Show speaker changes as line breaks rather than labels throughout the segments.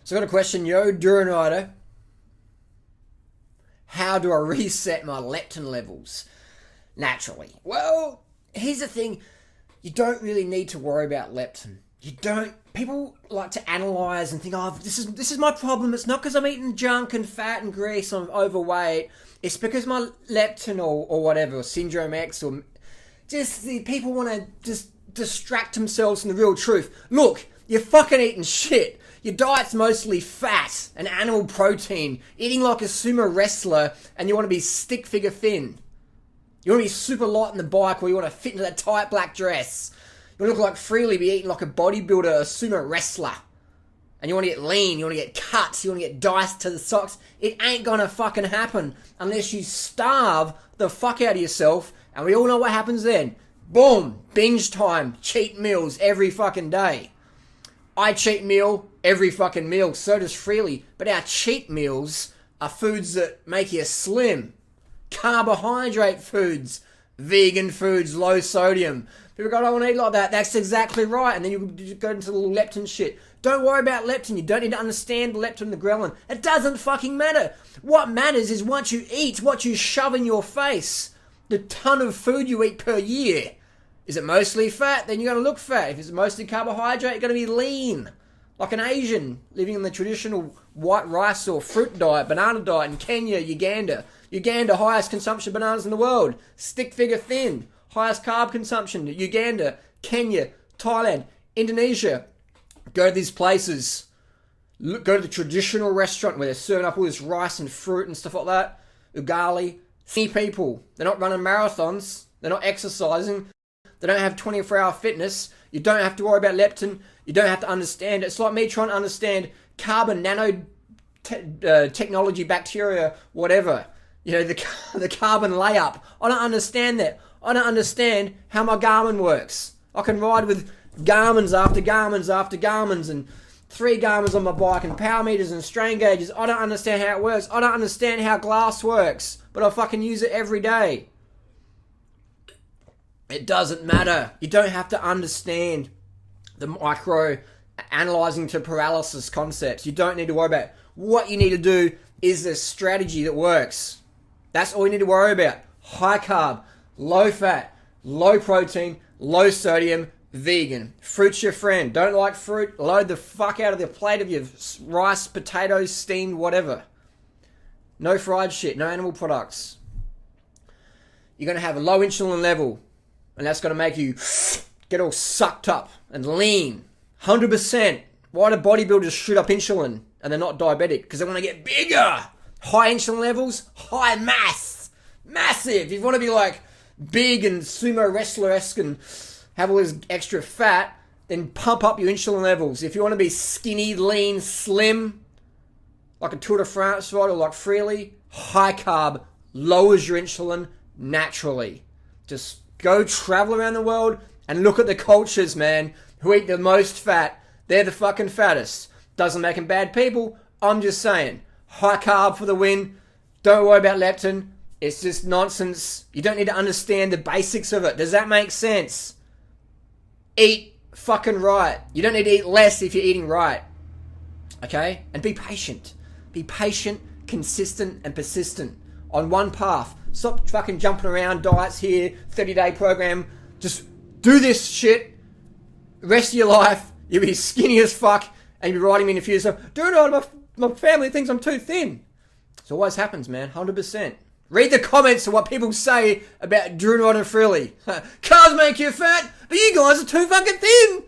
So I got a question, yo, Duranider. How do I reset my leptin levels naturally? Well, here's the thing. You don't really need to worry about leptin. You don't. People like to analyze and think, oh, this is my problem. It's not because I'm eating junk and fat and grease or I'm overweight. It's because my leptin or whatever, or syndrome X, or just the people want to just distract themselves from the real truth. Look, you're fucking eating shit. Your diet's mostly fat and animal protein, eating like a sumo wrestler, and you want to be stick figure thin. You want to be super light on the bike, or you want to fit into that tight black dress. You want to look like Freely, be eating like a bodybuilder, a sumo wrestler. And you want to get lean, you want to get cuts, you want to get diced to the socks. It ain't gonna fucking happen unless you starve the fuck out of yourself, and we all know what happens then. Boom! Binge time, cheat meals every fucking day. I cheat meal every fucking meal, so does Freely. But our cheat meals are foods that make you slim. Carbohydrate foods, vegan foods, low sodium. People go, I don't want to eat like that. That's exactly right. And then you go into the little leptin shit. Don't worry about leptin. You don't need to understand the leptin and the ghrelin. It doesn't fucking matter. What matters is what you eat, what you shove in your face. The ton of food you eat per year. Is it mostly fat? Then you're going to look fat. If it's mostly carbohydrate, you're going to be lean. Like an Asian living in the traditional white rice or fruit diet, banana diet in Kenya, Uganda. Uganda, highest consumption of bananas in the world. Stick figure thin. Highest carb consumption. Uganda, Kenya, Thailand, Indonesia. Go to these places. Go to the traditional restaurant where they're serving up all this rice and fruit and stuff like that. Ugali. See people. They're not running marathons. They're not exercising. They don't have 24-hour fitness. You don't have to worry about leptin. You don't have to understand. It's like me trying to understand carbon technology, bacteria, whatever. You know, the carbon layup. I don't understand that. I don't understand how my Garmin works. I can ride with Garmins after Garmins after Garmins and 3 Garmins on my bike and power meters and strain gauges. I don't understand how it works. I don't understand how glass works. But I fucking use it every day. It doesn't matter. You don't have to understand the micro analyzing to paralysis concepts. You don't need to worry about it. What you need to do is a strategy that works. That's all you need to worry about. High carb, low fat, low protein, low sodium, vegan. Fruit's your friend. Don't like fruit? Load the fuck out of the plate of your rice, potatoes, steamed, whatever. No fried shit, no animal products. You're going to have a low insulin level. And that's going to make you get all sucked up and lean. 100%. Why do bodybuilders shoot up insulin and they're not diabetic? Because they want to get bigger. High insulin levels, high mass. Massive. If you want to be like big and sumo wrestler-esque and have all this extra fat, then pump up your insulin levels. If you want to be skinny, lean, slim, like a Tour de France rider, like Freely, high carb lowers your insulin naturally. Just go travel around the world and look at the cultures, man, who eat the most fat. They're the fucking fattest. Doesn't make them bad people. I'm just saying. High carb for the win. Don't worry about leptin. It's just nonsense. You don't need to understand the basics of it. Does that make sense? Eat fucking right. You don't need to eat less if you're eating right. Okay? And be patient. Be patient, consistent, and persistent on one path. Stop fucking jumping around, diets here, 30-day program. Just do this shit. The rest of your life, you'll be skinny as fuck, and you'll be writing me in a few years. Dude, my family thinks I'm too thin. It always happens, man. 100%. Read the comments of what people say about Duranider and Freely. Cars make you fat, but you guys are too fucking thin.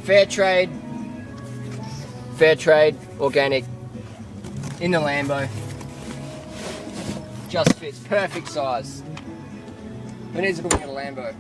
Fair trade, organic, in the Lambo. Just fits, perfect size. Who needs to put me in a Lambo?